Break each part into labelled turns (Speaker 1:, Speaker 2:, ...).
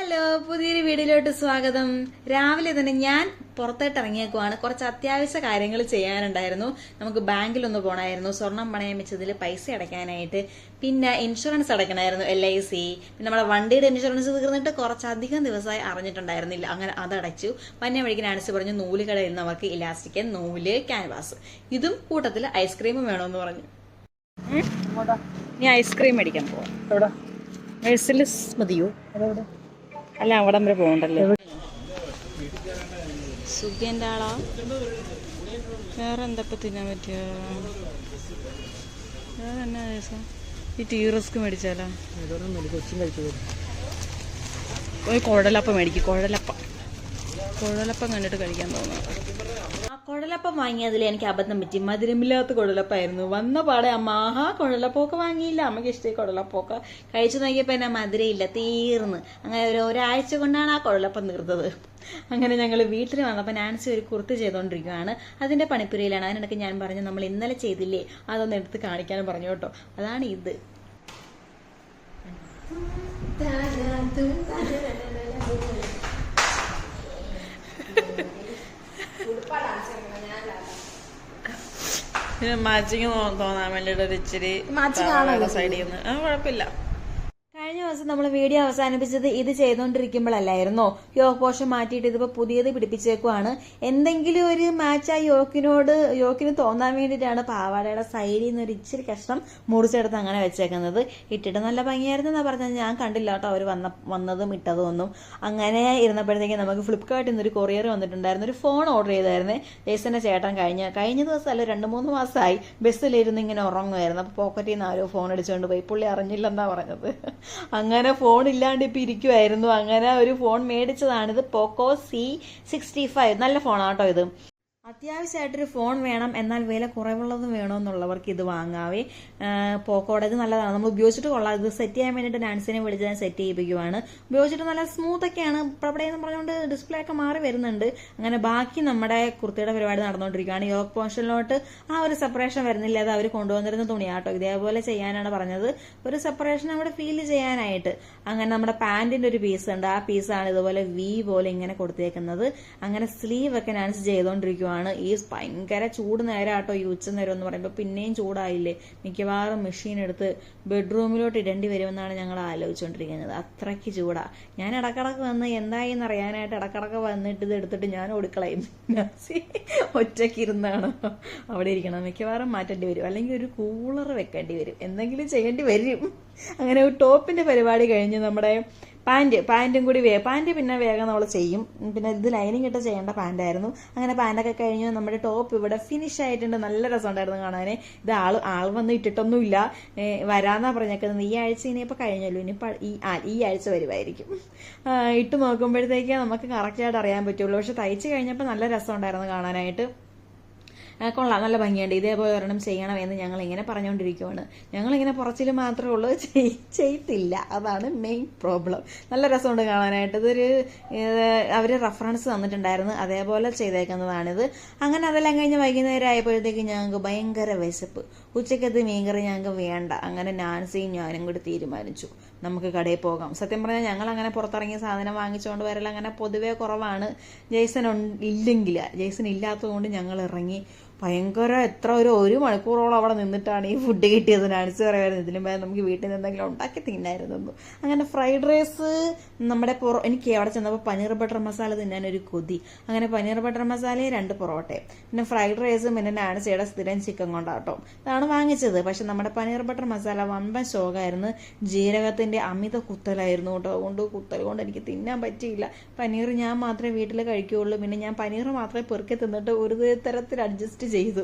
Speaker 1: Hello, പുതിയൊരു വീഡിയോയിലോട്ട് സ്വാഗതം. രാവിലെ തന്നെ ഞാൻ പുറത്തോട്ട് ഇറങ്ങിയേക്കുവാണ്. കുറച്ച് അത്യാവശ്യ കാര്യങ്ങൾ ചെയ്യാനുണ്ടായിരുന്നു. നമുക്ക് ബാങ്കിലൊന്ന് പോകണമായിരുന്നു, സ്വർണം പണയം വെച്ചതിൽ പൈസ അടയ്ക്കാനായിട്ട്. പിന്നെ ഇൻഷുറൻസ് അടയ്ക്കണമായിരുന്നു, LIC. പിന്നെ നമ്മുടെ വണ്ടിയുടെ ഇൻഷുറൻസ് തീർന്നിട്ട് കുറച്ചധികം ദിവസമായി അറിഞ്ഞിട്ടുണ്ടായിരുന്നില്ല. അങ്ങനെ അതടച്ചു. പന്നെ വഴിക്ക് നാണിച്ച് പറഞ്ഞു നൂല് കടയിൽ നിന്ന് അവർക്ക് ഇലാസ്റ്റിക്, നൂല്, ക്യാൻവാസ്, ഇതും കൂട്ടത്തിൽ ഐസ്ക്രീമും വേണമെന്ന് പറഞ്ഞു. നീ ഐസ്ക്രീം മേടിക്കാൻ പോവാം. മെഴ്സിലിസ് മതിയോ? അല്ല, അവിടം വരെ പോകണ്ടല്ലോ. സുഖിന്റെ ആളാ. വേറെ എന്തൊക്കെ തിന്നാൻ പറ്റിയ? വേറെ എന്നാ ദിവസം ഈ ടീ റിസ്ക് മേടിച്ചാലോ? ഒരു കുഴലപ്പം മേടിക്കും. കുഴലപ്പം കണ്ടിട്ട് കഴിക്കാൻ തോന്നുന്നു. ആ കുഴലപ്പം വാങ്ങിയതിൽ എനിക്ക് അബദ്ധം പറ്റി. മധുരമില്ലാത്ത കുഴലപ്പായിരുന്നു. വന്ന പാടെ അമ്മ കുഴലപ്പൊക്കെ വാങ്ങിയില്ല. അമ്മയ്ക്ക് ഇഷ്ടമായി കുഴലപ്പൊക്കെ. കഴിച്ചു നോക്കിയപ്പോൾ എന്നാ മധുരയില്ല, തീർന്ന്. അങ്ങനെ ഒരാഴ്ച കൊണ്ടാണ് ആ കുഴലപ്പം തീർത്തത്. അങ്ങനെ ഞങ്ങൾ വീട്ടിൽ വന്നപ്പോൾ നാൻസി ഒരു കുർത്തി ചെയ്തുകൊണ്ടിരിക്കുകയാണ്. അതിന്റെ പണിപ്പുരയിലാണ്. അതിനിടയ്ക്ക് ഞാൻ പറഞ്ഞു നമ്മൾ ഇന്നലെ ചെയ്തില്ലേ, അതൊന്ന് എടുത്ത് കാണിക്കാനും പറഞ്ഞു കേട്ടോ. അതാണ് ഇത്. പിന്നെ മാച്ചിങ് തോന്നാൻ വേണ്ടിട്ട് ഒരു ഇച്ചിരി സൈഡിൽ നിന്ന് കുഴപ്പമില്ല. കഴിഞ്ഞ ദിവസം നമ്മൾ വീഡിയോ അവസാനിപ്പിച്ചത് ഇത് ചെയ്തുകൊണ്ടിരിക്കുമ്പോഴല്ലായിരുന്നോ? യോക്ക് പോഷൻ മാറ്റിയിട്ട് ഇതിപ്പോൾ പുതിയത് പിടിപ്പിച്ചേക്കുവാണ്. എന്തെങ്കിലും ഒരു മാച്ച് ആ യോക്കിന് തോന്നാൻ വേണ്ടിയിട്ടാണ് പാവാടയുടെ സൈഡിൽ നിന്ന് ഒരു ഇച്ചിരി കഷ്ണം മുറിച്ചെടുത്ത് അങ്ങനെ വെച്ചേക്കുന്നത്. ഇട്ടിട്ട് നല്ല ഭംഗിയായിരുന്നു എന്നാ പറഞ്ഞത്. ഞാൻ കണ്ടില്ല കേട്ടോ അവർ വന്നതും ഇട്ടതും ഒന്നും. അങ്ങനെ ഇരുന്നപ്പോഴത്തേക്കും നമുക്ക് ഫ്ലിപ്കാർട്ടിൽ നിന്ന് ഒരു കൊറിയർ വന്നിട്ടുണ്ടായിരുന്നു. ഒരു ഫോൺ ഓർഡർ ചെയ്തായിരുന്നേ. ജേസന്റെ ചേട്ടൻ കഴിഞ്ഞ ദിവസം അല്ല 2-3 മാസമായി ബസ്സിലിരുന്ന് ഇങ്ങനെ ഉറങ്ങുമായിരുന്നു. അപ്പോൾ പോക്കറ്റിൽ നിന്ന് ആരോ ഫോൺ അടിച്ചുകൊണ്ട് പോയി. പുള്ളി അറിഞ്ഞില്ലെന്നാ പറഞ്ഞത്. അങ്ങനെ ഫോൺ ഇല്ലാണ്ട് ഇപ്പം ഇരിക്കുമായിരുന്നു. അങ്ങനെ ഒരു ഫോൺ മേടിച്ചതാണിത്, പോക്കോ C65. നല്ല ഫോണാട്ടോ ഇത്. അത്യാവശ്യമായിട്ടൊരു ഫോൺ വേണം, എന്നാൽ വില കുറവുള്ളതും വേണമെന്നുള്ളവർക്ക് ഇത് വാങ്ങാവേ. പോക്കോടെ ഇത് നല്ലതാണ്. നമ്മൾ ഉപയോഗിച്ചിട്ട് കൊള്ളാം. ഇത് സെറ്റ് ചെയ്യാൻ വേണ്ടിയിട്ട് നാൻസിനെ വിളിച്ച് ഞാൻ സെറ്റ് ചെയ്യിപ്പിക്കുവാണ്. ഉപയോഗിച്ചിട്ട് നല്ല സ്മൂത്തൊക്കെയാണ്. പ്രപടയെന്ന് പറഞ്ഞുകൊണ്ട് ഡിസ്പ്ലേ ഒക്കെ മാറി വരുന്നുണ്ട്. അങ്ങനെ ബാക്കി നമ്മുടെ കുർത്തിയുടെ പരിപാടി നടന്നുകൊണ്ടിരിക്കുകയാണ്. യോക്ക് പോർഷനിലോട്ട് ആ ഒരു സെപ്പറേഷൻ വരുന്നില്ല. അത് അവർ കൊണ്ടുവന്നിരുന്ന തുണിയാട്ടോ. ഇതേപോലെ ചെയ്യാനാണ് പറഞ്ഞത്, ഒരു സെപ്പറേഷൻ അവിടെ ഫീൽ ചെയ്യാനായിട്ട്. അങ്ങനെ നമ്മുടെ പാന്റിന്റെ ഒരു പീസ് ഉണ്ട്. ആ പീസാണ് ഇതുപോലെ V പോലെ ഇങ്ങനെ കൊടുത്തേക്കുന്നത്. അങ്ങനെ സ്ലീവ് ഒക്കെ നാൻസ് ചെയ്തുകൊണ്ടിരിക്കുകയാണ്. ഈ ഭയങ്കര ചൂട് നേരമാട്ടോ ഈ ഉച്ച നേരം എന്ന് പറയുമ്പോൾ. പിന്നെയും ചൂടായില്ലേ, മിക്കവാറും മെഷീൻ എടുത്ത് ബെഡ്റൂമിലോട്ട് ഇടേണ്ടി വരുമെന്നാണ് ഞങ്ങൾ ആലോചിച്ചുകൊണ്ടിരിക്കുന്നത്. അത്രയ്ക്ക് ചൂടാ. ഞാൻ ഇടക്കിടക്ക് വന്ന് എന്തായെന്ന് അറിയാനായിട്ട് ഇടക്കിടക്ക് വന്നിട്ട് ഇത് എടുത്തിട്ട് ഞാൻ ഓടിക്കളയും. ഒറ്റയ്ക്ക് ഇരുന്നാണ് അവിടെ ഇരിക്കണം. മിക്കവാറും മാറ്റേണ്ടി വരും, അല്ലെങ്കിൽ ഒരു കൂളർ വെക്കേണ്ടി വരും, എന്തെങ്കിലും ചെയ്യേണ്ടി വരും. അങ്ങനെ ഒരു ടോപ്പിന്റെ പരിപാടി കഴിഞ്ഞ് നമ്മുടെ പാൻറ്റും കൂടി പാൻറ്റ് പിന്നെ വേഗം നമ്മൾ ചെയ്യും. പിന്നെ ഇത് ലൈനിങ് ഇട്ട് ചെയ്യേണ്ട പാൻറ്റായിരുന്നു. അങ്ങനെ പാൻറ്റൊക്കെ കഴിഞ്ഞ് നമ്മുടെ ടോപ്പ് ഇവിടെ ഫിനിഷ് ആയിട്ടുണ്ട്. നല്ല രസമുണ്ടായിരുന്നു കാണാൻ. ഇത് ആൾ വന്ന് ഇട്ടിട്ടൊന്നുമില്ല, വരാന്നാ പറഞ്ഞേക്കുന്നത്. ഈ ആഴ്ച ഇനിയിപ്പോൾ കഴിഞ്ഞല്ലോ, ഇനിയിപ്പോൾ ഈ ആഴ്ച വരുമായിരിക്കും. ഇട്ട് നോക്കുമ്പോഴത്തേക്ക് നമുക്ക് കറക്റ്റായിട്ട് അറിയാൻ പറ്റുള്ളൂ. പക്ഷെ തയ്ച്ച് കഴിഞ്ഞപ്പോൾ നല്ല രസമുണ്ടായിരുന്നു കാണാനായിട്ട്. കൊള്ളാം, നല്ല ഭംഗിയുണ്ട്. ഇതേപോലെ ഒരെണ്ണം ചെയ്യണം എന്ന് ഞങ്ങളിങ്ങനെ പറഞ്ഞുകൊണ്ടിരിക്കുവാണ്. ഞങ്ങളിങ്ങനെ പുറച്ചിൽ മാത്രമേ ഉള്ളൂ, ചെയ്തില്ല. അതാണ് മെയിൻ പ്രോബ്ലം. നല്ല രസമുണ്ട് കാണാനായിട്ട്. ഇതൊരു അവർ റെഫറൻസ് തന്നിട്ടുണ്ടായിരുന്നു, അതേപോലെ ചെയ്തേക്കുന്നതാണിത്. അങ്ങനെ അതെല്ലാം കഴിഞ്ഞ് വൈകുന്നേരം ആയപ്പോഴത്തേക്ക് ഞങ്ങൾക്ക് ഭയങ്കര വിശപ്പ്. ഉച്ചക്കത്ത് മീൻകറി ഞങ്ങൾക്ക് വേണ്ട. അങ്ങനെ നാൻസിയും ഞാനും കൂടി തീരുമാനിച്ചു നമുക്ക് കടയിൽ പോകാം. സത്യം പറഞ്ഞാൽ ഞങ്ങൾ അങ്ങനെ പുറത്തിറങ്ങിയ സാധനം വാങ്ങിച്ചുകൊണ്ട് വരൽ അങ്ങനെ പൊതുവേ കുറവാണ്. ജെയ്സൺ ഇല്ലാത്തത് കൊണ്ട് ഞങ്ങൾ ഇറങ്ങി. ഭയങ്കര ഒരു മണിക്കൂറോളം അവിടെ നിന്നിട്ടാണ് ഈ ഫുഡ് കിട്ടിയത്. നാൻസി പറയുമായിരുന്നു ഇതിനും ഭേദം നമുക്ക് വീട്ടിൽ നിന്ന് എന്തെങ്കിലും ഉണ്ടാക്കി തിന്നായിരുന്നു. അങ്ങനെ ഫ്രൈഡ് റൈസ് നമ്മുടെ എനിക്ക് അവിടെ ചെന്നപ്പോൾ പനീർ ബട്ടർ മസാല തിന്നാനൊരു കൊതി. അങ്ങനെ പനീർ ബട്ടർ മസാലയും 2 പൊറോട്ടയും പിന്നെ ഫ്രൈഡ് റൈസും പിന്നെ നാൻസിയുടെ സ്ഥിരം ചിക്കൻ കൊണ്ടാട്ടോ ഇതാണ് വാങ്ങിച്ചത്. പക്ഷെ നമ്മുടെ പനീർ ബട്ടർ മസാല വമ്പൻ ശോകമായിരുന്നു. ജീരകത്തിന്റെ അമിത കുത്തലായിരുന്നു കേട്ടോ. അതുകൊണ്ട് കുത്തൽ കൊണ്ട് എനിക്ക് തിന്നാൻ പറ്റിയില്ല. പനീർ ഞാൻ മാത്രമേ വീട്ടിൽ കഴിക്കുകയുള്ളൂ. പിന്നെ ഞാൻ പനീർ മാത്രമേ പെറുക്കി തിന്നിട്ട് ഒരു തരത്തിൽ അഡ്ജസ്റ്റ് ചെയ്തു.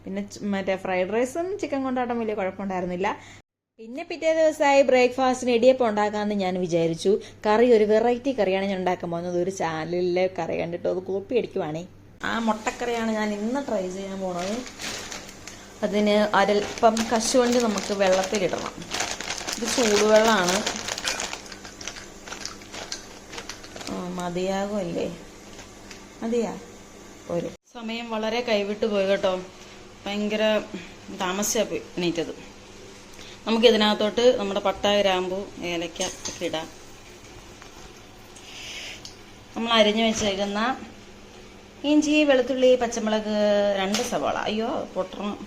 Speaker 1: പിന്നെ മറ്റേ ഫ്രൈഡ് റൈസും ചിക്കൻ കൊണ്ടാട്ടം വലിയ കുഴപ്പമുണ്ടായിരുന്നില്ല. പിന്നെ പിറ്റേ ദിവസമായി ബ്രേക്ക്ഫാസ്റ്റിന് ഇടിയപ്പം ഉണ്ടാക്കാമെന്ന് ഞാൻ വിചാരിച്ചു. കറി ഒരു വെറൈറ്റി കറിയാണ് ഞാൻ ഉണ്ടാക്കാൻ പോകുന്നത്. ഒരു ചാനലിലെ കറി കണ്ടിട്ട് അത് കോപ്പി അടിക്കുവാണേ. ആ മുട്ടക്കറിയാണ് ഞാൻ ഇന്ന് ട്രൈ ചെയ്യാൻ പോണത്. അതിന് അരൽപ്പം കശുവണ്ടി നമുക്ക് വെള്ളത്തിലിടണം. ഇത് ചൂടുവെള്ളമാണ്. മതിയാകുമല്ലേ? മതിയാ? ഒരു സമയം വളരെ കൈവിട്ട് പോയി കേട്ടോ. ഭയങ്കര താമസിച്ചാണ് പോയി എണീറ്റത്. നമുക്കിതിനകത്തോട്ട് നമ്മുടെ പട്ട, ഗ്രാമ്പു, ഏലക്ക ഒക്കെ ഇടാം.
Speaker 2: നമ്മൾ അരിഞ്ഞു വെച്ചേക്കുന്ന ഇഞ്ചി, വെളുത്തുള്ളി, പച്ചമുളക്, 2 സവാള. അയ്യോ പൊട്ടണം.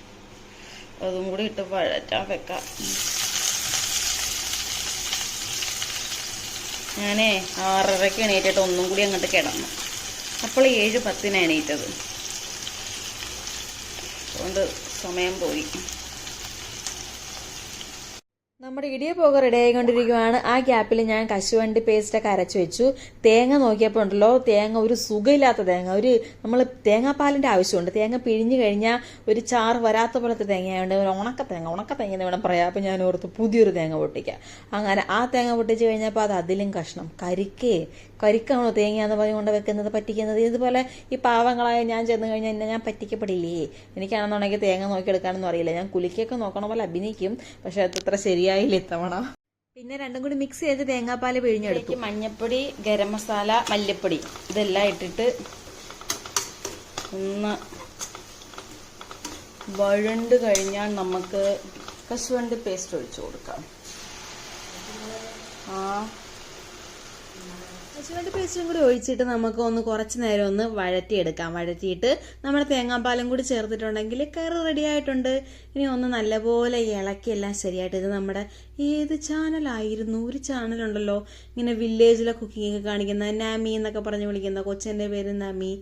Speaker 2: അതും കൂടി ഇട്ട് വഴറ്റാൻ വെക്കാം. ഞാനേ 6:30 എണീറ്റിട്ട് ഒന്നും കൂടി അങ്ങോട്ട് കിടന്നു. അപ്പോൾ 7:10 എണീറ്റത്. അതുകൊണ്ട് സമയം പോയി.
Speaker 1: നമ്മുടെ ഇടിയപ്പമൊക്കെ റെഡി ആയിക്കൊണ്ടിരിക്കുകയാണ്. ആ ഗ്യാപ്പിൽ ഞാൻ കശുവണ്ടി പേസ്റ്റൊക്കെ അരച്ചു വെച്ചു. തേങ്ങ നോക്കിയപ്പോൾ ഉണ്ടല്ലോ, തേങ്ങ ഒരു സുഖമില്ലാത്ത തേങ്ങ. നമ്മൾ തേങ്ങാപ്പാലിൻ്റെ ആവശ്യമുണ്ട്. തേങ്ങ പിഴിഞ്ഞു കഴിഞ്ഞാൽ ഒരു ചാറ് വരാത്ത പോലത്തെ തേങ്ങയായതുകൊണ്ട് ഒരു ഉണക്കത്തേങ്ങ എന്ന് വേണം പറയാം. അപ്പം ഞാൻ ഓർത്ത് പുതിയൊരു തേങ്ങ പൊട്ടിക്കാം. അങ്ങനെ ആ തേങ്ങ പൊട്ടിച്ച് കഴിഞ്ഞപ്പോൾ അത് അതിലും കഷ്ണം. കരിക്കാണോ തേങ്ങയാന്ന് പറഞ്ഞുകൊണ്ട് വെക്കുന്നത്, പറ്റിക്കുന്നത്. ഇതുപോലെ ഈ പാവങ്ങളായ ഞാൻ ചെന്ന് കഴിഞ്ഞാൽ എന്നെ ഞാൻ പറ്റിക്കപ്പെടില്ലേ? എനിക്കാണെന്നുണ്ടെങ്കിൽ തേങ്ങ നോക്കിയെടുക്കാനൊന്നും അറിയില്ല. ഞാൻ കുലിക്കൊക്കെ നോക്കണ പോലെ അഭിനയിക്കും, പക്ഷെ അത് അത്ര ശരിയായില്ല ഇത്തവണ. പിന്നെ രണ്ടും കൂടി മിക്സ് ചെയ്ത് തേങ്ങാപ്പാൽ പിഴിഞ്ഞെടുത്തു.
Speaker 2: മഞ്ഞപ്പൊടി, ഗരം മസാല, മല്ലിപ്പൊടി ഇതെല്ലാം ഇട്ടിട്ട് ഒന്ന് വഴണ്ട് കഴിഞ്ഞാൽ നമുക്ക് കശുവണ്ടി പേസ്റ്റ് ഒഴിച്ചു കൊടുക്കാം.
Speaker 1: കശുവണ്ടി പേസ്റ്റും കൂടി ഒഴിച്ചിട്ട് നമുക്ക് ഒന്ന് കുറച്ച് നേരം ഒന്ന് വഴറ്റിയെടുക്കാം. വഴറ്റിയിട്ട് നമ്മുടെ തേങ്ങാപ്പാലും കൂടി ചേർത്തിട്ടുണ്ടെങ്കിൽ കറി റെഡി ആയിട്ടുണ്ട്. ഇനി ഒന്ന് നല്ലപോലെ ഇളക്കി എല്ലാം ശരിയായിട്ട്. ഇത് നമ്മുടെ ഏത് ചാനലായിരുന്നു? ഒരു ചാനലുണ്ടല്ലോ ഇങ്ങനെ വില്ലേജിലെ കുക്കിംഗ് ഒക്കെ കാണിക്കുന്ന, നാമി എന്നൊക്കെ പറഞ്ഞ് വിളിക്കുന്ന, കൊച്ചൻ്റെ പേര് നാമി.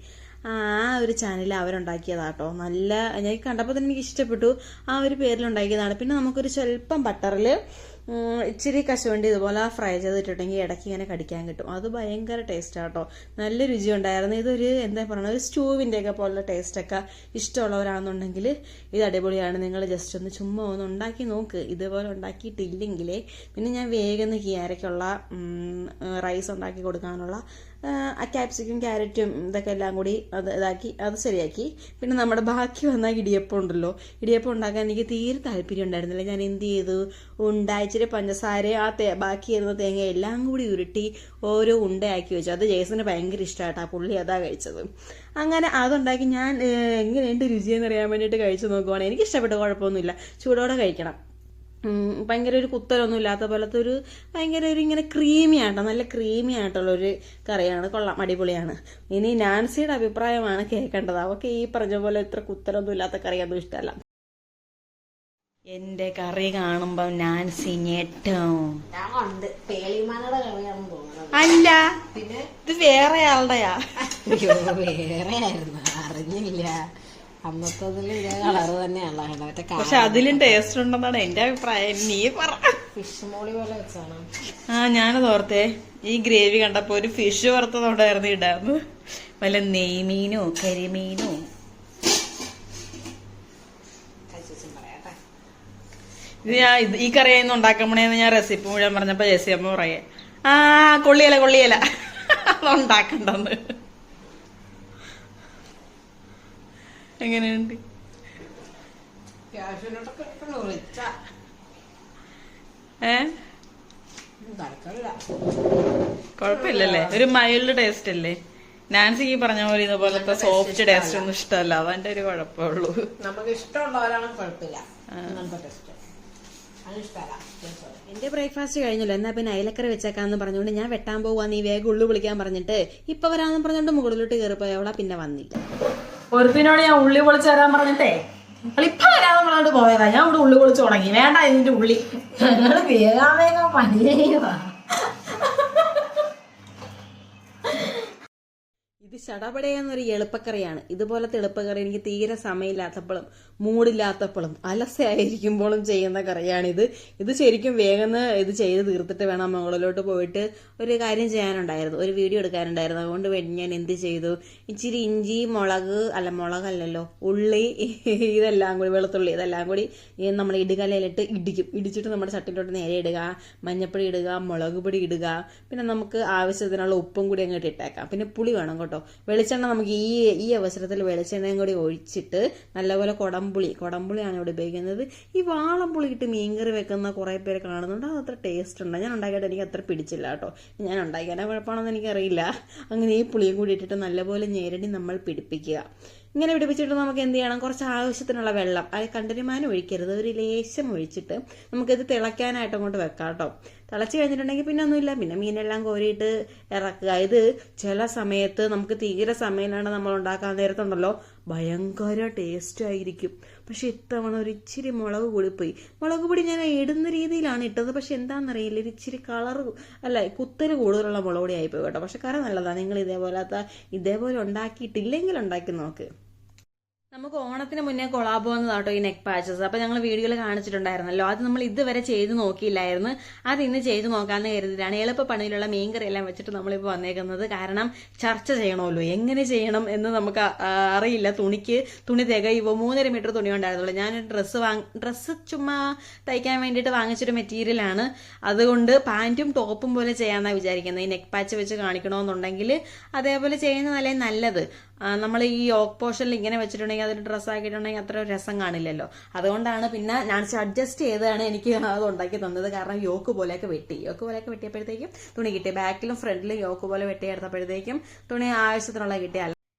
Speaker 1: ആ ഒരു ചാനൽ അവരുണ്ടാക്കിയതാട്ടോ. നല്ല, ഞാൻ കണ്ടപ്പോൾ തന്നെ എനിക്ക് ഇഷ്ടപ്പെട്ടു. ആ ഒരു പേരിലുണ്ടാക്കിയതാണ്. പിന്നെ നമുക്കൊരു സ്വല്പം ബട്ടറിൽ ഇച്ചിരി കശുവണ്ടി ഇതുപോലെ ഫ്രൈ ചെയ്തിട്ടുണ്ടെങ്കിൽ ഇടയ്ക്ക് ഇങ്ങനെ കടിക്കാൻ കിട്ടും. അത് ഭയങ്കര ടേസ്റ്റാട്ടോ. നല്ല രുചി ഉണ്ടായിരുന്നു. ഇതൊരു എന്താ പറയുക, ഒരു സ്റ്റൂവിൻ്റെയൊക്കെ പോലുള്ള ടേസ്റ്റൊക്കെ ഇഷ്ടമുള്ളവരാണെന്നുണ്ടെങ്കിൽ ഇത് അടിപൊളിയാണ്. നിങ്ങൾ ജസ്റ്റ് ഒന്ന് ചുമ്മാ ഒന്ന് ഉണ്ടാക്കി നോക്ക്. ഇതുപോലെ ഉണ്ടാക്കിയിട്ടില്ലെങ്കിൽ പിന്നെ ഞാൻ വേഗം കിയാരയ്ക്കുള്ള റൈസ് ഉണ്ടാക്കി കൊടുക്കാനുള്ള ക്യാപ്സിക്കും ക്യാരറ്റും ഇതൊക്കെ എല്ലാം കൂടി അത് ശരിയാക്കി. പിന്നെ നമ്മുടെ ബാക്കി വന്ന ഇടിയപ്പം ഉണ്ടല്ലോ, ഇടിയപ്പം ഉണ്ടാക്കാൻ എനിക്ക് തീരെ താല്പര്യം ഉണ്ടായിരുന്നില്ല. ഞാൻ എന്ത് ചെയ്തു, ഇച്ചിരി പഞ്ചസാര, ബാക്കി വരുന്ന തേങ്ങ എല്ലാം കൂടി ഉരുട്ടി ഓരോ ഉണ്ടയാക്കി വെച്ചു. അത് ജേസന് ഭയങ്കര ഇഷ്ടമായിട്ടാ, പുള്ളി അതാ കഴിച്ചത്. അങ്ങനെ അതുണ്ടാക്കി ഞാൻ എങ്ങനെയുണ്ട് രുചിയെന്ന് അറിയാൻ വേണ്ടിയിട്ട് കഴിച്ചു നോക്കുവാണ്. എനിക്ക് ഇഷ്ടപ്പെട്ടു, കുഴപ്പമൊന്നുമില്ല. ചൂടോടെ കഴിക്കണം. ഭയങ്കര ഒരു കുത്തലൊന്നും ഇല്ലാത്ത പോലത്തെ ഒരു ഭയങ്കര ഒരു ഇങ്ങനെ ക്രീമി ആട്ടോ, നല്ല ക്രീമി ആയിട്ടുള്ളൊരു കറിയാണ്. കൊള്ളാം, അടിപൊളിയാണ്. ഇനി നാൻസിയുടെ അഭിപ്രായമാണ് കേൾക്കേണ്ടത്. അവൾക്ക് ഈ പറഞ്ഞ പോലെ ഇത്ര കുത്തലൊന്നും ഇല്ലാത്ത കറിയൊന്നും ഇഷ്ടമല്ല.
Speaker 2: എന്റെ കറി കാണുമ്പം നാൻസി ഞെട്ടും. അല്ല, ഇത് വേറെ ആളുടെയാ.
Speaker 3: വേറെ ആയിരുന്നു, അറിഞ്ഞില്ല. അന്നത്തതിൽ ഇതേ കളറ് തന്നെയാണല്ലോ.
Speaker 2: പക്ഷെ അതിലും ടേസ്റ്റ് ഉണ്ടെന്നാണ് എന്റെ അഭിപ്രായം. നീ പറ.
Speaker 3: ഫിഷ് മോളി പോലെ വെച്ചാണ്.
Speaker 2: ഞാനത് ഓർത്തേ, ഈ ഗ്രേവി കണ്ടപ്പോ ഒരു ഫിഷ് വറുത്തതുണ്ടായിരുന്നു ഇടാന്ന്. വല്ല നെയ്മീനോ കരിമീനോ. ഇത് ഞാൻ ഈ കറിയൊന്നും ഉണ്ടാക്കാൻ പോണേന്ന് ഞാൻ റെസിപ്പി മുഴുവൻ പറഞ്ഞപ്പോ ജെസ്സി അമ്മ പറയേ, കൊള്ളിയല അതുണ്ടാക്കണ്ടെന്ന്. എങ്ങനെയുണ്ട്? കൊഴപ്പില്ലല്ലേ? ഒരു മൈൽഡ് ടേസ്റ്റ് അല്ലേ? നാൻസിക്ക് പറഞ്ഞ പോലെ ഇതുപോലത്തെ സോഫ്റ്റ് ടേസ്റ്റ് ഒന്നും ഇഷ്ടമല്ല, അതെന്റെ ഒരു കുഴപ്പമുള്ളൂ.
Speaker 3: നമുക്ക് ഇഷ്ടമുള്ളവരാണ് കുഴപ്പമില്ല.
Speaker 1: എന്റെ ബ്രേക്ക്ഫാസ്റ്റ് കഴിഞ്ഞല്ലോ. എന്നാ പിന്നെ അയലക്കറി വെച്ചേക്കാന്ന് പറഞ്ഞുകൊണ്ട് ഞാൻ വെട്ടാൻ പോവാ, നീ വേഗം ഉള്ളു വിളിക്കാൻ പറഞ്ഞിട്ട് ഇപ്പൊ വരാന്ന് പറഞ്ഞോണ്ട് മുകളിലോട്ട് കയറിപ്പോയവളാ. പിന്നെ വന്നില്ല.
Speaker 2: ഒരുത്തിനോട് ഞാൻ ഉള്ളി പൊളിച്ച് തരാൻ പറഞ്ഞിട്ടേ ഇപ്പൊ വരാന്ന് പറഞ്ഞിട്ട് പോയതാ. ഞാൻ ഇവിടെ ഉള്ളി പൊളിച്ച് തുടങ്ങി. വേണ്ട ഇതിന്റെ ഉള്ളി.
Speaker 3: ഞങ്ങള് വേഗം പണി ചെയ്യുക.
Speaker 1: ഇത് ചടപടയെന്നൊരു എളുപ്പക്കറിയാണ്. ഇതുപോലത്തെ എളുപ്പക്കറി എനിക്ക് തീരെ സമയമില്ലാത്തപ്പോഴും മൂടില്ലാത്തപ്പോഴും അലസയായിരിക്കുമ്പോഴും ചെയ്യുന്ന കറിയാണിത്. ഇത് ശരിക്കും വേഗം ഇത് ചെയ്ത് തീർത്തിട്ട് വേണം മുകളിലോട്ട് പോയിട്ട് ഒരു കാര്യം ചെയ്യാനുണ്ടായിരുന്നു, ഒരു വീഡിയോ എടുക്കാനുണ്ടായിരുന്നു. അതുകൊണ്ട് ഞാൻ എന്ത് ചെയ്തു, ഇച്ചിരി ഇഞ്ചി, മുളകല്ലല്ലോ ഉള്ളി, ഇതെല്ലാം കൂടി, വെളുത്തുള്ളി ഇതെല്ലാം കൂടി നമ്മൾ ഇടുകലയിലിട്ട് ഇടിച്ചിട്ട് നമ്മുടെ ചട്ടിയിലോട്ട് നേരെ ഇടുക. മഞ്ഞപ്പൊടി ഇടുക, മുളക് പൊടി ഇടുക. പിന്നെ നമുക്ക് ആവശ്യത്തിനുള്ള ഉപ്പും കൂടി അങ്ങോട്ട് ഇട്ടേക്കാം. പിന്നെ പുളി വേണം കേട്ടോ. വെളിച്ചെണ്ണ നമുക്ക് ഈ അവസരത്തിൽ വെളിച്ചെണ്ണയും കൂടി ഒഴിച്ചിട്ട് നല്ലപോലെ കുടംപുളിയാണ് ഇവിടെ ഉപയോഗിക്കുന്നത്. ഈ വാളംപുളി ഇട്ട് മീൻകറി വെക്കുന്ന കുറേ പേര് കാണുന്നുണ്ട്. അത് അത്ര ടേസ്റ്റ് ഉണ്ട്. ഞാൻ ഉണ്ടാക്കിയിട്ട് എനിക്ക് അത്ര പിടിച്ചില്ല കേട്ടോ. ഞാൻ ഉണ്ടാക്കിയാൽ കുഴപ്പമാണെന്ന് എനിക്കറിയില്ല. അങ്ങനെ ഈ പുളിയും കൂടി ഇട്ടിട്ട് നല്ലപോലെ ഞെരടി നമ്മൾ പിടിപ്പിക്കുക. ഇങ്ങനെ പിടിപ്പിച്ചിട്ട് നമുക്ക് എന്ത് ചെയ്യണം, കുറച്ച് ആവശ്യത്തിനുള്ള വെള്ളം, അത് കണ്ടരുമാനം ഒഴിക്കരുത്, ഒരു ലേശം ഒഴിച്ചിട്ട് നമുക്കിത് തിളയ്ക്കാനായിട്ട് അങ്ങോട്ട് വെക്കാം കേട്ടോ.
Speaker 2: തിളച്ച് കഴിഞ്ഞിട്ടുണ്ടെങ്കിൽ പിന്നെ ഒന്നുമില്ല, പിന്നെ മീനെല്ലാം കോരിയിട്ട് ഇറക്കുക. ഇത് ചില സമയത്ത് നമുക്ക് തീരെ സമയമില്ലാണ്ട് നമ്മൾ ഉണ്ടാക്കാൻ നേരത്തുണ്ടല്ലോ ഭയങ്കര ടേസ്റ്റ് ആയിരിക്കും. പക്ഷെ ഇത്തവണ ഒരു ഇച്ചിരി മുളക് കൂടിപ്പോയി. മുളക് പൊടി ഞാൻ ഇടുന്ന രീതിയിലാണ് ഇട്ടത്, പക്ഷെ എന്താണെന്നറിയില്ല, ഒരു ഇച്ചിരി കളർ അല്ല കുത്തല് കൂടുതലുള്ള മുളക് പൊടി ആയിപ്പോയി കേട്ടോ. പക്ഷെ കറി നല്ലതാണ്. നിങ്ങൾ ഇതേപോലെ ഉണ്ടാക്കിയിട്ടില്ലെങ്കിൽ ഉണ്ടാക്കി നോക്ക്. നമുക്ക് ഓണത്തിന് മുന്നേ കൊളാബ് വന്നതാട്ടോ ഈ നെക്ക് പാച്ചസ്. അപ്പൊ ഞങ്ങൾ വീഡിയോയിൽ കാണിച്ചിട്ടുണ്ടായിരുന്നല്ലോ, അത് നമ്മൾ ഇതുവരെ ചെയ്ത് നോക്കിയില്ലായിരുന്നു. അത് ഇന്ന് ചെയ്ത് നോക്കാമെന്ന് കരുതിയിട്ടാണ് എളുപ്പ പണിയിലുള്ള മീൻകറി എല്ലാം വെച്ചിട്ട് നമ്മളിപ്പോൾ വന്നേക്കുന്നത്. കാരണം ചർച്ച ചെയ്യണമല്ലോ, എങ്ങനെ ചെയ്യണം എന്ന് നമുക്ക് അറിയില്ല. തുണി തികയുമോ? 3.5 മീറ്റർ തുണി ഉണ്ടായിരുന്നുള്ളൂ. ഞാനൊരു ഡ്രസ്സ് ചുമ്മാ തയ്ക്കാൻ വേണ്ടിയിട്ട് വാങ്ങിച്ചൊരു മെറ്റീരിയലാണ്. അതുകൊണ്ട് പാൻറ്റും ടോപ്പും പോലെ ചെയ്യാമെന്നാണ് വിചാരിക്കുന്നത്. ഈ നെക്ക് പാച്ച് വെച്ച് കാണിക്കണമെന്നുണ്ടെങ്കിൽ അതേപോലെ ചെയ്യുന്നതല്ലേ നല്ലത്. നമ്മൾ ഈ യോക്ക് പോർഷനിൽ ഇങ്ങനെ വെച്ചിട്ടുണ്ടെങ്കിൽ അതൊരു ഡ്രസ്സ് ആക്കിയിട്ടുണ്ടെങ്കിൽ അത്ര രസം കാണില്ലല്ലോ. അതുകൊണ്ടാണ് പിന്നെ ഞാൻ അഡ്ജസ്റ്റ് ചെയ്താണ് എനിക്ക് അത് ഉണ്ടാക്കി തന്നത്. കാരണം യോക്ക് പോലെയൊക്കെ വെട്ടിയപ്പോഴത്തേക്കും തുണി കിട്ടി. ബാക്കിലും ഫ്രണ്ടിലും യോക്ക് പോലെ വെട്ടിയെടുത്തപ്പോഴത്തേക്കും തുണി ആവശ്യത്തിനുള്ള കിട്ടിയ.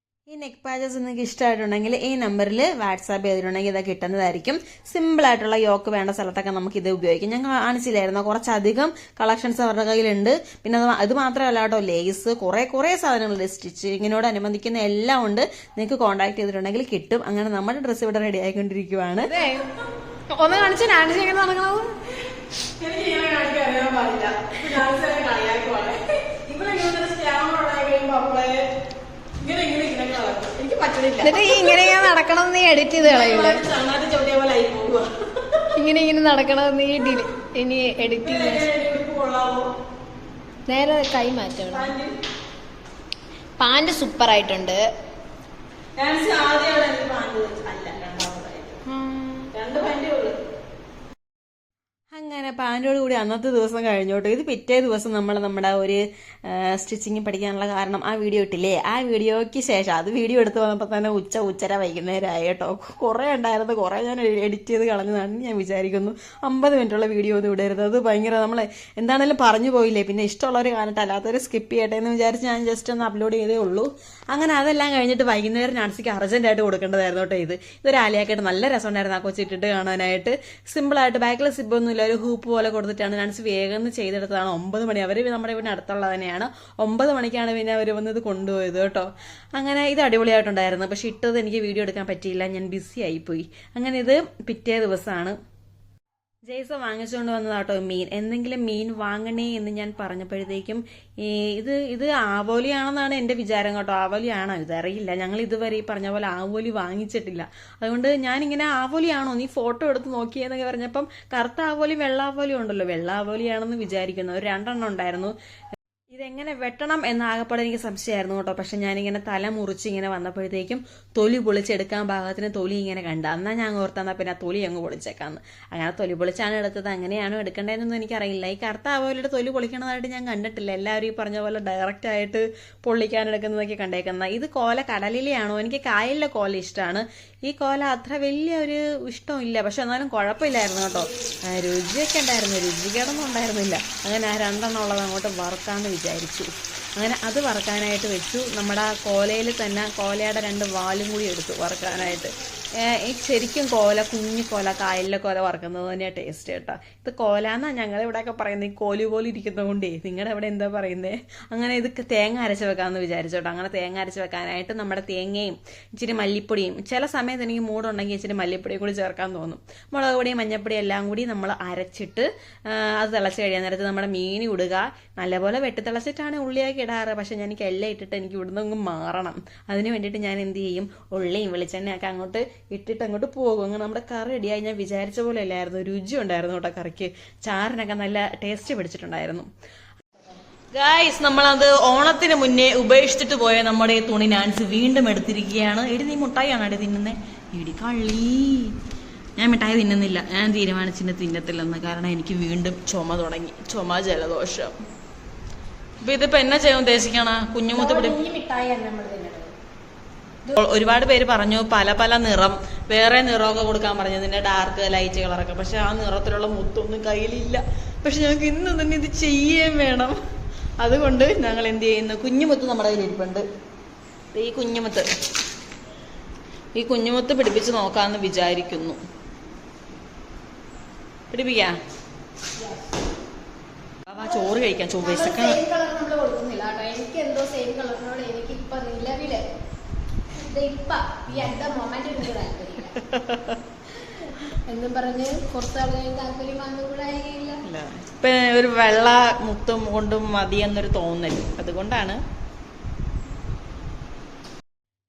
Speaker 2: ഈ നെക്ക് പാച്ചസ് നിങ്ങൾക്ക് ഇഷ്ടമായിട്ടുണ്ടെങ്കിൽ ഈ നമ്പറിൽ വാട്സാപ്പ് ചെയ്തിട്ടുണ്ടെങ്കിൽ ഇതൊക്കെ കിട്ടുന്നതായിരിക്കും. സിമ്പിളായിട്ടുള്ള യോക്ക് വേണ്ട സ്ഥലത്തൊക്കെ നമുക്ക് ഇത് ഉപയോഗിക്കാം. ഞാൻ കാണിച്ചില്ലായിരുന്നു, കുറച്ചധികം കളക്ഷൻസ് അവരുടെ കയ്യിലുണ്ട്. പിന്നെ അത് മാത്രമല്ല കേട്ടോ, ലേസ് കുറേ സാധനങ്ങളുണ്ട്. സ്റ്റിച്ചിങ്ങിനോട് അനുബന്ധിക്കുന്ന എല്ലാം ഉണ്ട്. നിങ്ങൾക്ക് കോൺടാക്ട് ചെയ്തിട്ടുണ്ടെങ്കിൽ കിട്ടും. അങ്ങനെ നമ്മുടെ ഡ്രസ്സ് ഇവിടെ റെഡി ആയിക്കൊണ്ടിരിക്കുവാണ്.
Speaker 3: ഒന്ന് കാണിച്ചു ഡാൻസ് എങ്ങനെ നടക്കണത്? എന്നിട്ട് ഈ ഇങ്ങനെ നടക്കണം നീ എഡിറ്റ് ചെയ്ത് കളയില്ല. ഇങ്ങനെ നടക്കണം നീ ഇനി എഡിറ്റ് ചെയ്ത് നേരെ കൈ മാറ്റണം. പാന്റ് സൂപ്പർ ആയിട്ടുണ്ട്.
Speaker 2: അങ്ങനെ പാൻറ്റോട് കൂടി അന്നത്തെ ദിവസം കഴിഞ്ഞോട്ടോ. ഇത് പിറ്റേ ദിവസം നമ്മുടെ ഒരു സ്റ്റിച്ചിങ് പഠിക്കാനുള്ള കാരണം ആ വീഡിയോ ഇട്ടില്ലേ, ആ വീഡിയോയ്ക്ക് ശേഷം അത് വീഡിയോ എടുത്ത് വന്നപ്പോൾ തന്നെ ഉച്ചര വൈകുന്നേരമായി കേട്ടോ. കുറേ ഉണ്ടായിരുന്നു, കുറേ ഞാൻ എഡിറ്റ് ചെയ്ത് കളഞ്ഞതാണ് ഞാൻ വിചാരിക്കുന്നു. 50 മിനിറ്റുള്ള വീഡിയോ ഒന്നും ഇടരുത്, അത് ഭയങ്കര നമ്മൾ എന്താണെങ്കിലും പറഞ്ഞു പോയില്ലേ. പിന്നെ ഇഷ്ടമുള്ളവർ കാണട്ടെ, അല്ലാത്തവർ സ്കിപ്പ് ചെയ്യട്ടെ എന്ന് വിചാരിച്ച് ഞാൻ ജസ്റ്റ് ഒന്ന് അപ്ലോഡ് ചെയ്തേ ഉള്ളൂ. അങ്ങനെ അതെല്ലാം കഴിഞ്ഞിട്ട് വൈകുന്നേരം നാൻസിക്ക് അർജന്റായിട്ട് കൊടുക്കേണ്ടതായിരുന്നു കേട്ടോ. ഇതൊരു ആലിയാക്കിയിട്ട് നല്ല രസമുണ്ടായിരുന്നു ആ കൊച്ചിട്ടിട്ട് കാണാനായിട്ട്. സിമ്പിളായിട്ട് ബാക്കിൽ സിബൊന്നും ഇല്ല, ഒരു ഹൂപ്പ് പോലെ കൊടുത്തിട്ടാണ് നാൻസി വേഗം ചെയ്തെടുത്തതാണ്. 9 മണി, അവർ നമ്മുടെ ഇവിടെ അടുത്തുള്ളത് തന്നെയാണ്. 9 മണിക്കാണ് പിന്നെ അവർ വന്നത് കൊണ്ടുപോയത് കേട്ടോ. അങ്ങനെ ഇത് അടിപൊളിയായിട്ടുണ്ടായിരുന്നു. പക്ഷെ ഇട്ടത് എനിക്ക് വീഡിയോ എടുക്കാൻ പറ്റിയില്ല, ഞാൻ ബിസി ആയിപ്പോയി. അങ്ങനെ ഇത് പിറ്റേ ദിവസമാണ്. ജയ്സ വാങ്ങിച്ചുകൊണ്ട് വന്നതാട്ടോ മീൻ. എന്തെങ്കിലും മീൻ വാങ്ങണേ എന്ന് ഞാൻ പറഞ്ഞപ്പോഴത്തേക്കും ഇത് ആവോലിയാണെന്നാണ് എൻ്റെ വിചാരം കേട്ടോ. ആവോലിയാണോ ഇതറിയില്ല, ഞങ്ങൾ ഇതുവരെ ഈ പറഞ്ഞ പോലെ ആവോലി വാങ്ങിച്ചിട്ടില്ല. അതുകൊണ്ട് ഞാനിങ്ങനെ ആവോലിയാണോ നീ ഫോട്ടോ എടുത്ത് നോക്കിയെന്നൊക്കെ പറഞ്ഞപ്പം കറുത്ത ആവോലി വെള്ള ആവോലി ഉണ്ടല്ലോ, വെള്ള ആവോലിയാണെന്ന് വിചാരിക്കുന്നു. ഒരു 2 എണ്ണം ഉണ്ടായിരുന്നു. ഇതെങ്ങനെ വെട്ടണം എന്നാകപ്പാടെ എനിക്ക് സംശയമായിരുന്നു കേട്ടോ. പക്ഷെ ഞാനിങ്ങനെ തല മുറിച്ച് ഇങ്ങനെ വന്നപ്പോഴത്തേക്കും തൊലി പൊളിച്ചെടുക്കാൻ പാകത്തിന് തൊലി ഇങ്ങനെ കണ്ട. എന്നാൽ ഞാൻ ഓർത്തെന്നാൽ പിന്നെ ആ തൊലി അങ്ങ് പൊളിച്ചേക്കാന്ന്. അങ്ങനെ തൊലി പൊളിച്ചാണ് എടുത്തത്. അങ്ങനെയാണോ എടുക്കേണ്ടതെന്നൊന്നും എനിക്കറിയില്ല. ഈ കറുത്ത ആവോലിയുടെ തൊലി പൊളിക്കണതായിട്ട് ഞാൻ കണ്ടിട്ടില്ല. എല്ലാവരും ഈ പറഞ്ഞ പോലെ ഡയറക്റ്റ് ആയിട്ട് പൊള്ളിക്കാൻ എടുക്കുന്നതൊക്കെ കണ്ടേക്കുന്നത്. ഇത് കോല കടലിലെയാണോ? എനിക്ക് കായലിലെ കോല ഇഷ്ടമാണ്. ഈ കോല അത്ര വലിയ ഒരു ഇഷ്ടമില്ല, പക്ഷെ എന്നാലും കുഴപ്പമില്ലായിരുന്നു കേട്ടോ. രുചിയൊക്കെ ഉണ്ടായിരുന്നു, രുചികേടൊന്നും ഉണ്ടായിരുന്നില്ല. അങ്ങനെ ആ 2 എണ്ണം ഉള്ളത് അങ്ങോട്ട് വറുക്കാമെന്ന് വിചാരിച്ചു. അങ്ങനെ അത് വറുക്കാനായിട്ട് വെച്ചു. നമ്മുടെ ആ കോലയിൽ തന്നെ കോലയുടെ 2 വാലും കൂടി എടുത്തു വറുക്കാനായിട്ട്. ഈ ശരിക്കും കുഞ്ഞു കോല, കായലിലെ കോല വറുക്കുന്നത് തന്നെയാണ് ടേസ്റ്റ് കേട്ടോ. ഇത് കോല എന്നാണ് ഞങ്ങളുടെ ഇവിടെയൊക്കെ പറയുന്നത്. ഈ കോലി പോലെ ഇരിക്കുന്നത് കൊണ്ടേ നിങ്ങളുടെ ഇവിടെ എന്താ പറയുന്നത്. അങ്ങനെ ഇത് തേങ്ങ അരച്ച് വെക്കാമെന്ന് വിചാരിച്ചു കേട്ടോ. അങ്ങനെ തേങ്ങ അരച്ച് വെക്കാനായിട്ട് നമ്മുടെ തേങ്ങയും ഇച്ചിരി മല്ലിപ്പൊടിയും, ചില സമയത്ത് എനിക്ക് മൂടുണ്ടെങ്കിൽ ഇച്ചിരി മല്ലിപ്പൊടിയും കൂടി ചേർക്കാൻ തോന്നും. മുളക് പൊടിയും മഞ്ഞപ്പൊടിയും എല്ലാം കൂടി നമ്മൾ അരച്ചിട്ട് അത് തിളച്ച് കഴിയാൻ നേരത്ത് നമ്മുടെ മീൻ ഇടുക. നല്ലപോലെ വെട്ടിത്തിളച്ചിട്ടാണ് ഉള്ളിയാക്കി ഇടാറ്. പക്ഷെ എനിക്ക് എല്ലാം ഇട്ടിട്ട് എനിക്ക് ഇവിടുന്ന് അങ്ങ് മാറണം. അതിന് വേണ്ടിയിട്ട് ഞാൻ എന്ത് ചെയ്യും, ഉള്ളിയും വെളിച്ചെണ്ണയൊക്കെ അങ്ങോട്ട് ഇട്ടിട്ട് അങ്ങോട്ട് പോകും. അങ്ങനെ നമ്മുടെ കറി റെഡിയായി. ഞാൻ വിചാരിച്ച പോലെ അല്ലായിരുന്നു, രുചി ഉണ്ടായിരുന്നു കേട്ടോ കറിക്ക്. ചാറിനൊക്കെ നല്ല ടേസ്റ്റ് പിടിച്ചിട്ടുണ്ടായിരുന്നു. ഗായ്സ്, നമ്മളത് ഓണത്തിന് മുന്നേ ഉപേക്ഷിച്ചിട്ട് പോയ നമ്മുടെ തുണി നാൻസി വീണ്ടും എടുത്തിരിക്കുകയാണ്. എടി നീ മുട്ടായിയാണ് എടി തിന്നുന്നേ? എടി കള്ളി, ഞാൻ മിഠായി തിന്നുന്നില്ല. ഞാൻ തീരുമാനിച്ചിട്ട് തിന്നത്തില്ലെന്ന്. കാരണം എനിക്ക് വീണ്ടും ചുമ തുടങ്ങി, ജലദോഷം. അപ്പൊ ഇതിപ്പോ എന്നാ ചെയ്യാൻ ഉദ്ദേശിക്കണ? കുഞ്ഞുമുത്ത് ഒരുപാട് പേര് പറഞ്ഞു പല നിറം, വേറെ നിറമൊക്കെ കൊടുക്കാൻ പറഞ്ഞു, ഇതിന്റെ ഡാർക്ക് ലൈറ്റ് കളറൊക്കെ. പക്ഷെ ആ നിറത്തിലുള്ള മുത്തൊന്നും കയ്യിലില്ല. പക്ഷെ ഞങ്ങൾക്ക് ഇന്ന് തന്നെ ഇത് ചെയ്യാൻ വേണം. അതുകൊണ്ട് ഞങ്ങൾ എന്ത് ചെയ്യുന്നു, കുഞ്ഞുമുത്ത് നമ്മുടെ കയ്യിലിരിപ്പുണ്ട്. ഈ കുഞ്ഞുമുത്ത് പിടിപ്പിച്ച് നോക്കാമെന്ന് വിചാരിക്കുന്നു. പിടിപ്പിക്കാം. ചോറ് കഴിക്കാൻ
Speaker 3: സെയിം കളർ നമ്മൾ കൊടുക്കുന്നില്ല കേട്ടോ. എനിക്ക് എന്തോ സെയിം കളറിനോട് എനിക്ക് ഇപ്പൊ നിലവില് ഈ അടുത്ത മൊമെന്റ് എനിക്ക് താല്പര്യമില്ല. എന്നും പറഞ്ഞ് പുറത്താളുകൾ താല്പര്യം വന്നുകൂടായില്ല.
Speaker 2: ഇപ്പൊ ഒരു വെള്ള മുത്തും കൊണ്ടും മതി എന്നൊരു തോന്നൽ, അതുകൊണ്ടാണ്.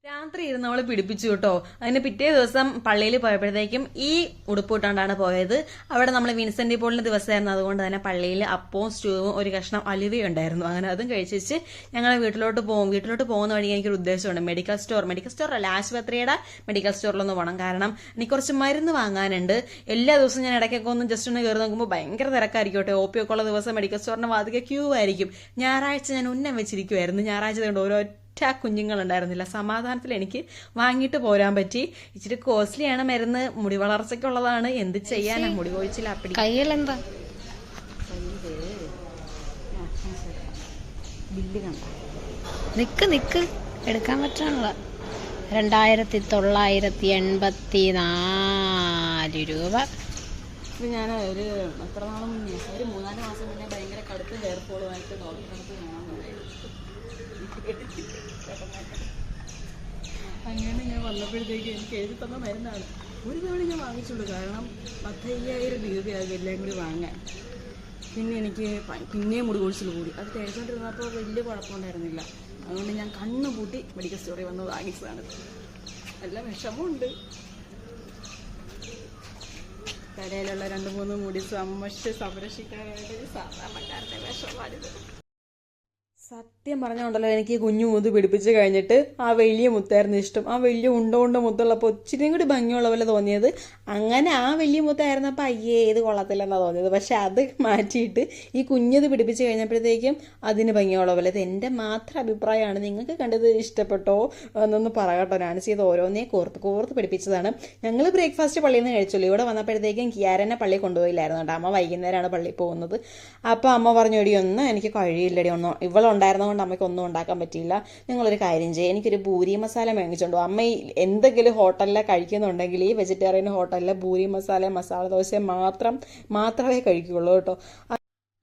Speaker 2: രാത്രി ഇരുന്ന് നമ്മൾ പിടിപ്പിച്ചു കേട്ടോ. അതിന് പിറ്റേ ദിവസം പള്ളിയിൽ പോയപ്പോഴത്തേക്കും ഈ ഉടുപ്പിട്ടാണ്ടാണ് പോയത്. അവിടെ നമ്മൾ വിൻസെന്റ് പോളിന്റെ ദിവസമായിരുന്നു, അതുകൊണ്ട് തന്നെ പള്ളിയിൽ അപ്പവും സ്റ്റൂവും ഒരു കഷ്ണം അലുവയും ഉണ്ടായിരുന്നു. അങ്ങനെ അതും കഴിച്ചിട്ട് ഞങ്ങൾ വീട്ടിലോട്ട് പോകും. വീട്ടിലോട്ട് പോകുന്ന വഴി എനിക്കൊരു ഉദ്ദേശമുണ്ട്. മെഡിക്കൽ സ്റ്റോർ അല്ല, ആശുപത്രിയുടെ മെഡിക്കൽ സ്റ്റോറിലൊന്ന് പോകണം. കാരണം എനിക്ക് കുറച്ച് മരുന്ന് വാങ്ങാനുണ്ട്. എല്ലാ ദിവസവും ഞാൻ ഇടയ്ക്കൊക്കെ ഒന്ന് ജസ്റ്റ് ഒന്ന് കയറി നോക്കുമ്പോൾ ഭയങ്കര തിരക്കായിരിക്കും കേട്ടോ. OP ഒക്കെ ഉള്ള ദിവസം മെഡിക്കൽ സ്റ്റോറിന്റെ വാതിക്കെ ക്യൂ ആയിരിക്കും. ഞായറാഴ്ച ഞാൻ ഉന്നം വെച്ചിരിക്കുമായിരുന്നു. ഞായറാഴ്ച കൊണ്ട് ഓരോ കുഞ്ഞുങ്ങളുണ്ടായിരുന്നില്ല. സമാധാനത്തിൽ എനിക്ക് വാങ്ങിയിട്ട് പോരാൻ പറ്റി. ഇച്ചിരി കോസ്റ്റ്ലിയാണ് മരുന്ന്, മുടി വളർച്ചയ്ക്കുള്ളതാണ്. എന്ത് ചെയ്യാനാ, മുടി കൊഴിച്ചില്ല. അപ്പടി
Speaker 3: കയ്യിലെന്താ
Speaker 2: ബില്ല് കണ്ട
Speaker 3: നിക്ക് എടുക്കാൻ പറ്റാനുള്ള 2984 രൂപ.
Speaker 2: ഞാൻ ഒരു എത്ര നാളും മുന്നേ, ഒരു 3-4 മാസം മുന്നേ ഭയങ്കര കടുത്ത ഹെയർ ഫോളുമായിട്ട് ഡോക്ടർക്ക് അങ്ങനെ ഞാൻ വന്നപ്പോഴത്തേക്ക് എനിക്ക് എഴുതി തന്ന മരുന്നാണ്. ഒരു തവണ ഞാൻ വാങ്ങിച്ചുള്ളൂ, കാരണം 15,000 രൂപയാകും എല്ലാം കൂടി വാങ്ങാൻ. പിന്നെ എനിക്ക് പിന്നെയും മുടി കൊഴിച്ചിൽ കൂടി. അത് കഴിച്ചുകൊണ്ടിരുന്നപ്പോൾ വലിയ കുഴപ്പമുണ്ടായിരുന്നില്ല. അതുകൊണ്ട് ഞാൻ കണ്ണു പൂട്ടി മെഡിക്കൽ സ്റ്റോറിൽ വന്ന് വാങ്ങിച്ചതാണ്. നല്ല വിഷമമുണ്ട്. കരയിലുള്ള 2-3 മുടി സംരക്ഷിക്കാനായിട്ട് സാധാരണക്കാരുടെ വിഷമാണിത്. സത്യം പറഞ്ഞുകൊണ്ടല്ലോ, എനിക്ക് കുഞ്ഞു മുത്ത് പിടിപ്പിച്ച് കഴിഞ്ഞിട്ട് ആ വലിയ മുത്തായിരുന്നു ഇഷ്ടം. ആ വലിയ ഉണ്ട മുത്തുള്ളപ്പോൾ ഇച്ചിരിയും കൂടി ഭംഗിയുള്ള പോലെ തോന്നിയത്. അങ്ങനെ ആ വലിയ മുത്തായിരുന്നപ്പോൾ അയ്യേ ഇത് കൊള്ളത്തില്ലെന്നാണ് തോന്നിയത്. പക്ഷെ അത് മാറ്റിയിട്ട് ഈ കുഞ്ഞത് പിടിപ്പിച്ച് കഴിഞ്ഞപ്പോഴത്തേക്കും അതിന് ഭംഗിയുള്ള പോലെ. ഇത് എൻ്റെ മാത്രം അഭിപ്രായമാണ്. നിങ്ങൾക്ക് കണ്ടത് ഇഷ്ടപ്പെട്ടോ എന്നൊന്ന് പറയട്ടോ. ഞാൻ ചെയ്ത് ഓരോന്നേ കോർത്ത് പിടിപ്പിച്ചതാണ്. ഞങ്ങൾ ബ്രേക്ക്ഫാസ്റ്റ് പള്ളിയിൽ നിന്ന് കഴിച്ചല്ലോ. ഇവിടെ വന്നപ്പോഴത്തേക്കും കിയാരനെ പള്ളിയിൽ കൊണ്ടുപോയില്ലായിരുന്നു കേട്ടോ. അമ്മ വൈകുന്നേരമാണ് പള്ളിയിൽ പോകുന്നത്. അപ്പോൾ അമ്മ പറഞ്ഞു, എടി ഒന്നും എനിക്ക് കഴിയില്ലടി, ഒന്നും ഉണ്ടായിരുന്നതുകൊണ്ട് അമ്മയ്ക്ക് ഒന്നും ഉണ്ടാക്കാൻ പറ്റിയില്ല. നിങ്ങളൊരു കാര്യം ചെയ്യുക, എനിക്കൊരു പൂരി മസാല മേടിച്ചോണ്ടോ. അമ്മ എന്തെങ്കിലും ഹോട്ടലിലെ കഴിക്കുന്നുണ്ടെങ്കിൽ ഈ വെജിറ്റേറിയൻ ഹോട്ടലിലെ പൂരി മസാല ദോശ മാത്രമേ കഴിക്കുകയുള്ളൂ കേട്ടോ.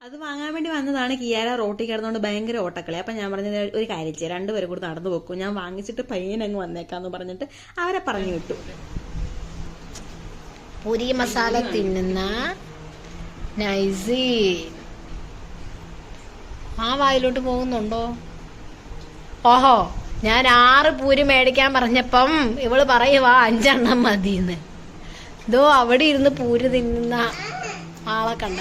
Speaker 2: അത് വാങ്ങാൻ വേണ്ടി വന്നതാണ്. കിയാര റോട്ടി കിടന്നുകൊണ്ട് ഭയങ്കര ഓട്ടക്കളി. അപ്പം ഞാൻ പറഞ്ഞത് ഒരു കാര്യം ചെയ്യാം, 2 പേരും കൂടി നടന്നു വെക്കും, ഞാൻ വാങ്ങിച്ചിട്ട് പയ്യനങ്ങ് വന്നേക്കാന്ന് പറഞ്ഞിട്ട് അവരെ പറഞ്ഞു വിട്ടു.
Speaker 3: പൂരി മസാല തിന്നുന്ന നൈസി ആ വായിലോട്ട് പോകുന്നുണ്ടോ? ഓഹോ, ഞാൻ 6 പൂരി മേടിക്കാൻ പറഞ്ഞപ്പം ഇവള് പറയുവാ 5 എണ്ണം മതിന്ന്. ഇതോ അവിടെ ഇരുന്ന് പൂരി തിന്നുന്ന ആളെ കണ്ട.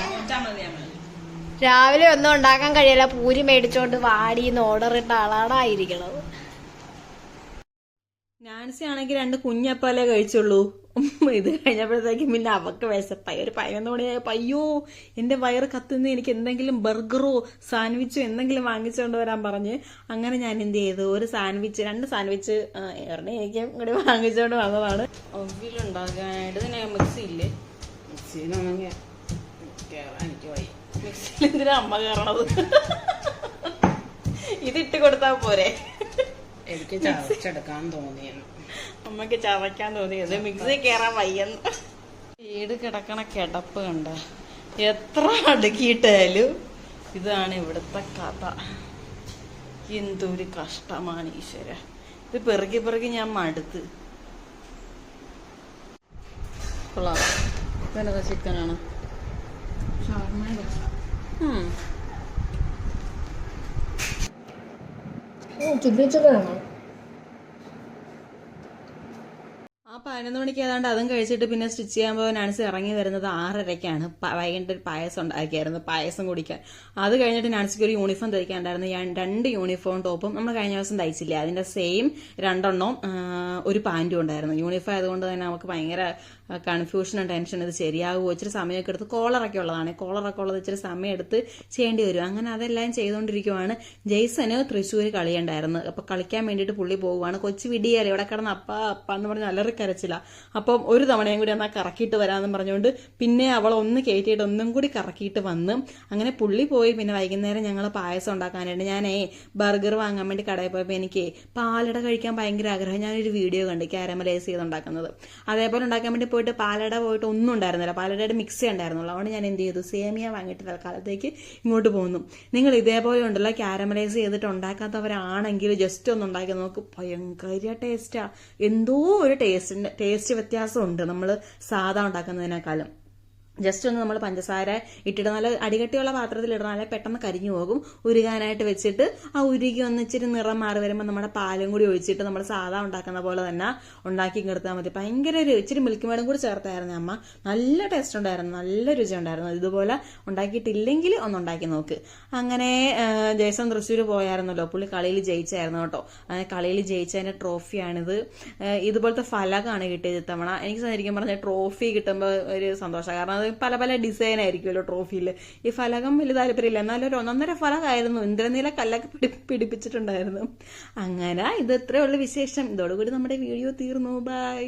Speaker 3: രാവിലെ ഒന്നും ഉണ്ടാക്കാൻ കഴിയില്ല, പൂരി മേടിച്ചോണ്ട് വാടിന്ന് ഓർഡർ ഇട്ട ആളാടായിരിക്കണത്.
Speaker 2: നാൻസി ആണെങ്കിൽ 2 കുഞ്ഞപ്പല്ലേ കഴിച്ചുള്ളൂ. ഇത് കഴിഞ്ഞപ്പോഴത്തേക്കും പിന്നെ അവക്ക് വിശപ്പായി. ഒരു 11 മണിയായപ്പോൾ അയ്യോ എൻ്റെ വയറ് കത്തുന്ന, എനിക്ക് എന്തെങ്കിലും ബർഗറോ സാൻഡ്വിച്ചോ എന്തെങ്കിലും വാങ്ങിച്ചുകൊണ്ട് വരാൻ പറഞ്ഞ്. അങ്ങനെ ഞാൻ എന്ത് ചെയ്തു, ഒരു സാൻഡ്വിച്ച് 2 സാൻഡ്വിച്ച് എനിക്ക് ഇങ്ങോട്ട് വാങ്ങിച്ചുകൊണ്ട് വന്നതാണ്. ഒവിലുണ്ടാക്കാനായിട്ട് ഇതിനെ മിക്സിയില്ലേ, മിക്സിയിലാണെങ്കിൽ എനിക്ക് വയ്യ. മിക്സിയിൽ എന്തിനാ അമ്മ കയറണത്? ഇതിട്ട് കൊടുത്താൽ പോരെ?
Speaker 4: എനിക്ക് ചവച്ചെടുക്കാൻ തോന്നിയാണ്.
Speaker 2: അമ്മക്ക് ചവയ്ക്കാൻ തോന്നിയത് മിക്സി കയറാൻ വയ്യെന്ന്. വീട് കിടക്കണ കിടപ്പ് കണ്ട, എത്ര അടുക്കിയിട്ടാലും ഇതാണ് ഇവിടുത്തെ കഥ. എന്തൊരു കഷ്ടമാണ് ഈശ്വര. ഇത് പെറുക്കി ഞാൻ മടുത്ത്. കൊള്ളാം. ഇതെന്താ ചിക്കനാണ്? ആ 11 മണിക്ക് ഏതാണ്ട് അതും കഴിച്ചിട്ട് പിന്നെ സ്റ്റിച്ച് ചെയ്യാൻ പോകാൻ നാൻസി ഇറങ്ങി വരുന്നത് 6:30-ക്കാണ്. വൈകിട്ട് ഒരു പായസം ഉണ്ടാക്കിയായിരുന്നു, പായസം കുടിക്കാൻ. അത് കഴിഞ്ഞിട്ട് നാൻസിക്ക് ഒരു യൂണിഫോം തയ്ക്കാണ്ടായിരുന്നു. ഞാൻ 2 യൂണിഫോം ടോപ്പും നമ്മൾ കഴിഞ്ഞ ദിവസം തയ്ച്ചില്ലേ അതിന്റെ സെയിം 2 എണ്ണവും ഒരു പാൻറ്റും ഉണ്ടായിരുന്നു. യൂണിഫോം ആയതുകൊണ്ട് തന്നെ നമുക്ക് ഭയങ്കര കൺഫ്യൂഷനും ടെൻഷൻ. ഇത് ശരിയാകുമോ, ഇച്ചിരി സമയമൊക്കെ എടുത്ത്. കോളറൊക്കെ ഉള്ളതാണ്, കോളറൊക്കെ ഉള്ളത് ഇച്ചിരി സമയം എടുത്ത് ചെയ്യേണ്ടി വരും. അങ്ങനെ അതെല്ലാം ചെയ്തുകൊണ്ടിരിക്കുവാണ്. ജെയ്സന് തൃശ്ശൂർ കളിയുണ്ടായിരുന്നു. അപ്പൊ കളിക്കാൻ വേണ്ടിയിട്ട് പുള്ളി പോവുകയാണ്. കൊച്ചു വിടിയാലേ ഇവിടെ കിടന്ന് അപ്പ എന്ന് പറഞ്ഞ് അലറി കരച്ചില്ല. മനസ്സിലാ. അപ്പം ഒരു തവണയും കൂടി എന്നാൽ കറക്കിയിട്ട് വരാമെന്ന് പറഞ്ഞുകൊണ്ട് പിന്നെ അവൾ ഒന്ന് കയറ്റിയിട്ട് ഒന്നും കൂടി കറക്കിയിട്ട് വന്ന് അങ്ങനെ പുള്ളി പോയി. പിന്നെ വൈകുന്നേരം ഞങ്ങൾ പായസം ഉണ്ടാക്കാനായിട്ട് ഞാനേ ബർഗർ വാങ്ങാൻ വേണ്ടി കടയിൽ പോയപ്പോൾ എനിക്ക് പാലട കഴിക്കാൻ ഭയങ്കര ആഗ്രഹം. ഞാനൊരു വീഡിയോ കണ്ട് കാരമലൈസ് ചെയ്ത് ഉണ്ടാക്കുന്നത്. അതേപോലെ ഉണ്ടാക്കാൻ വേണ്ടി പോയിട്ട് പാലട പോയിട്ട് ഒന്നും ഉണ്ടായിരുന്നില്ല, പാലടയുടെ മിക്സി ഉണ്ടായിരുന്നുള്ളൂ. അതുകൊണ്ട് ഞാൻ എന്ത് ചെയ്തു, സേമിയ വാങ്ങിയിട്ട് തൽക്കാലത്തേക്ക് ഇങ്ങോട്ട് പോന്നു. നിങ്ങൾ ഇതേപോലെ ഉണ്ടല്ലോ കാരമലൈസ് ചെയ്തിട്ട് ഉണ്ടാക്കാത്തവരാണെങ്കിൽ ജസ്റ്റ് ഒന്ന് ഉണ്ടാക്കി നോക്ക്, ഭയങ്കര ടേസ്റ്റാ. എന്തോ ഒരു ടേസ്റ്റ് വ്യത്യാസമുണ്ട് നമ്മൾ സാധാ ഉണ്ടാക്കുന്നതിനേക്കാളും. ജസ്റ്റ് ഒന്ന് നമ്മൾ പഞ്ചസാര ഇട്ടിട്ട് നല്ല അടികട്ടിയുള്ള പാത്രത്തിൽ ഇടണം, പെട്ടെന്ന് കരിഞ്ഞു പോകും. ഉരുകാനായിട്ട് വെച്ചിട്ട് ആ ഉരുകി ഒന്ന് ഇച്ചിരി നിറം മാറി വരുമ്പോൾ നമ്മുടെ പാലും കൂടി ഒഴിച്ചിട്ട് നമ്മൾ സാധാ ഉണ്ടാക്കുന്ന പോലെ തന്നെ ഉണ്ടാക്കി നിർത്താൻ മതി. ഭയങ്കര ഒരു ഇച്ചിരി മിൽക്ക് മേഡും കൂടി ചേർത്തായിരുന്നു അമ്മ. നല്ല ടേസ്റ്റ് ഉണ്ടായിരുന്നു, നല്ല രുചി ഉണ്ടായിരുന്നു. ഇതുപോലെ ഉണ്ടാക്കിയിട്ടില്ലെങ്കിൽ ഒന്ന് ഉണ്ടാക്കി നോക്ക്. അങ്ങനെ ജയ്സൺ തൃശ്ശൂർ പോയായിരുന്നല്ലോ, പുള്ളി കളിയിൽ ജയിച്ചായിരുന്നു കേട്ടോ. കളിയിൽ ജയിച്ചതിന്റെ ട്രോഫിയാണിത്. ഇതുപോലത്തെ ഫലകാണ് കിട്ടിയത് ഇത്തവണ. എനിക്ക് ശരിക്കും പറഞ്ഞാൽ ട്രോഫി കിട്ടുമ്പോൾ ഒരു സന്തോഷം. കാരണം പല പല ഡിസൈൻ ആയിരിക്കുമല്ലോ ട്രോഫിയിൽ. ഈ ഫലകം വലിയ താല്പര്യമില്ല, എന്നാലും ഒരു 1.5 ഫലകമായിരുന്നു. ഇന്ദ്രനീല കല്ലൊക്കെ പിടിപ്പിച്ചിട്ടുണ്ടായിരുന്നു. അങ്ങനെ ഇത് ഇത്രയുള്ള വിശേഷം. ഇതോടുകൂടി നമ്മുടെ വീഡിയോ തീർന്നു. ബൈ.